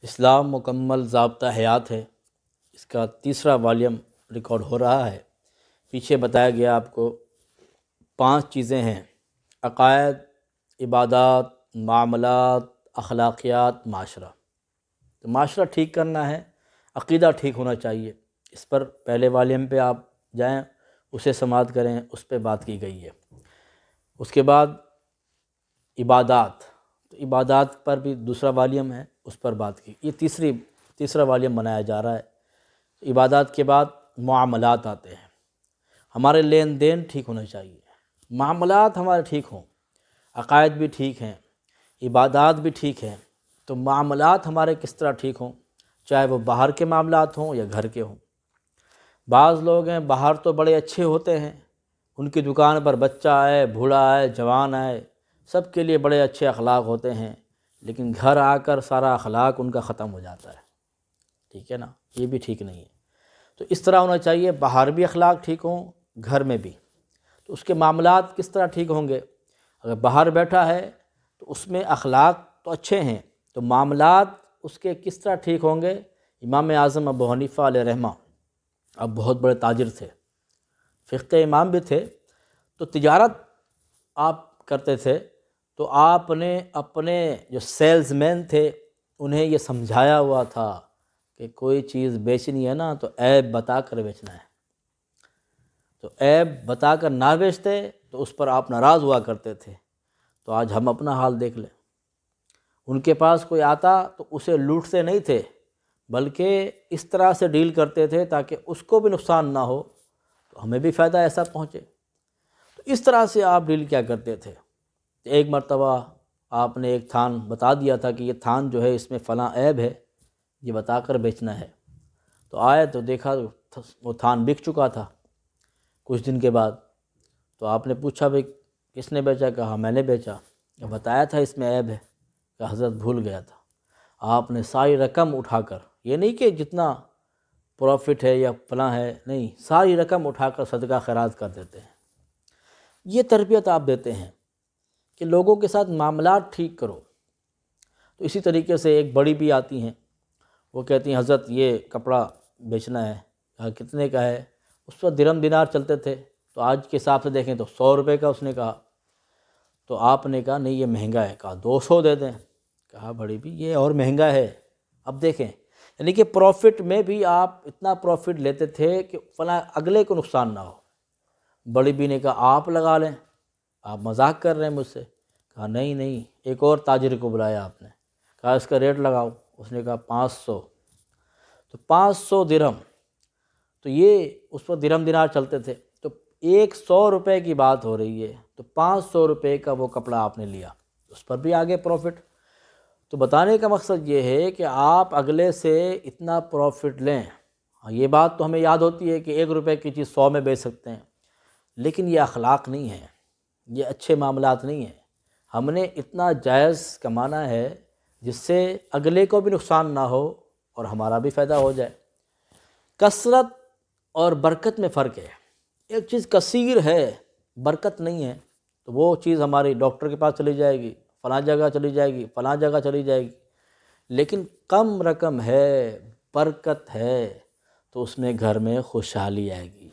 اسلام مکمل ضابطہ حیات ہے، اس کا تیسرا والیوم ریکارڈ ہو رہا ہے۔ پیچھے بتایا گیا آپ کو 5 چیزیں ہیں: عقائد، عبادات، معاملات، اخلاقیات، معاشرہ۔ تو معاشرہ ٹھیک کرنا ہے، عقیدہ ٹھیک ہونا چاہیے۔ اس پر پہلے والیوم پہ آپ جائیں، اسے سماعت کریں، اس پہ بات کی گئی ہے۔ اس کے بعد عبادات، تو عبادات پر بھی دوسرا والیوم ہے، اس پر بات کی۔ یہ تیسرا والیوم بنایا جا رہا ہے۔ عبادات کے بعد معاملات آتے ہیں، ہمارے لین دین ٹھیک ہونا چاہیے، معاملات ہمارے ٹھیک ہوں، عقائد بھی ٹھیک ہیں، عبادات بھی ٹھیک ہیں، تو معاملات ہمارے کس طرح ٹھیک ہوں، چاہے وہ باہر کے معاملات ہوں یا گھر کے ہوں۔ بعض لوگ ہیں باہر تو بڑے اچھے ہوتے ہیں، ان کی دکان پر بچہ آئے، بوڑھا آئے، جوان آئے، سب کے لیے بڑے اچھے اخلاق ہوتے ہیں، لیکن گھر آ کر سارا اخلاق ان کا ختم ہو جاتا ہے۔ ٹھیک ہے نا، یہ بھی ٹھیک نہیں ہے۔ تو اس طرح ہونا چاہیے، باہر بھی اخلاق ٹھیک ہوں، گھر میں بھی۔ تو اس کے معاملات کس طرح ٹھیک ہوں گے؟ اگر باہر بیٹھا ہے تو اس میں اخلاق تو اچھے ہیں، تو معاملات اس کے کس طرح ٹھیک ہوں گے؟ امام اعظم ابو حنیفہ علیہ رحمہ اب بہت بڑے تاجر تھے، فقہ امام بھی تھے، تو تجارت آپ کرتے تھے، تو آپ نے اپنے جو سیلز مین تھے انہیں یہ سمجھایا ہوا تھا کہ کوئی چیز بیچنی ہے نا تو عیب بتا کر بیچنا ہے۔ تو عیب بتا کر نہ بیچتے تو اس پر آپ ناراض ہوا کرتے تھے۔ تو آج ہم اپنا حال دیکھ لیں، ان کے پاس کوئی آتا تو اسے لوٹتے نہیں تھے، بلکہ اس طرح سے ڈیل کرتے تھے تاکہ اس کو بھی نقصان نہ ہو تو ہمیں بھی فائدہ ایسا پہنچے۔ تو اس طرح سے آپ ڈیل کیا کرتے تھے۔ ایک مرتبہ آپ نے ایک تھان بتا دیا تھا کہ یہ تھان جو ہے اس میں فلاں عیب ہے، یہ بتا کر بیچنا ہے۔ تو آئے تو دیکھا وہ تھان بک چکا تھا کچھ دن کے بعد۔ تو آپ نے پوچھا بھئی کس نے بیچا؟ کہا میں نے بیچا۔ بتایا تھا اس میں عیب ہے؟ کہ حضرت بھول گیا تھا۔ آپ نے ساری رقم اٹھا کر، یہ نہیں کہ جتنا پروفٹ ہے یا فلاں ہے، نہیں، ساری رقم اٹھا کر صدقہ خیرات کر دیتے ہیں۔ یہ تربیت آپ دیتے ہیں کہ لوگوں کے ساتھ معاملات ٹھیک کرو۔ تو اسی طریقے سے ایک بڑی بھی آتی ہیں، وہ کہتی ہیں حضرت یہ کپڑا بیچنا ہے۔ کہا کتنے کا ہے؟ اس وقت درہم دینار چلتے تھے، تو آج کے حساب سے دیکھیں تو 100 روپے کا اس نے کہا۔ تو آپ نے کہا نہیں یہ مہنگا ہے۔ کہا 200 دے دیں۔ کہا بڑی بھی یہ اور مہنگا ہے۔ اب دیکھیں، یعنی کہ پروفٹ میں بھی آپ اتنا پروفٹ لیتے تھے کہ فلاں اگلے کو نقصان نہ ہو۔ بڑی بھی نے کہا آپ لگا لیں، آپ مذاق کر رہے ہیں مجھ سے۔ کہا نہیں، ایک اور تاجر کو بلایا آپ نے، کہا اس کا ریٹ لگاؤ۔ اس نے کہا 500۔ تو 500 درہم، تو یہ اس وقت درہم دینار چلتے تھے، تو 100 روپے کی بات ہو رہی ہے، تو 500 روپے کا وہ کپڑا آپ نے لیا، اس پر بھی آگے پروفٹ۔ تو بتانے کا مقصد یہ ہے کہ آپ اگلے سے اتنا پروفٹ لیں۔ یہ بات تو ہمیں یاد ہوتی ہے کہ 1 روپے کی چیز 100 میں بیچ سکتے ہیں، لیکن یہ اخلاق نہیں ہے، یہ اچھے معاملات نہیں ہیں۔ ہم نے اتنا جائز کمانا ہے جس سے اگلے کو بھی نقصان نہ ہو اور ہمارا بھی فائدہ ہو جائے۔ کثرت اور برکت میں فرق ہے۔ ایک چیز کثیر ہے، برکت نہیں ہے، تو وہ چیز ہماری ڈاکٹر کے پاس چلی جائے گی، فلاں جگہ چلی جائے گی، فلاں جگہ چلی جائے گی۔ لیکن کم رقم ہے، برکت ہے، تو اس میں گھر میں خوشحالی آئے گی۔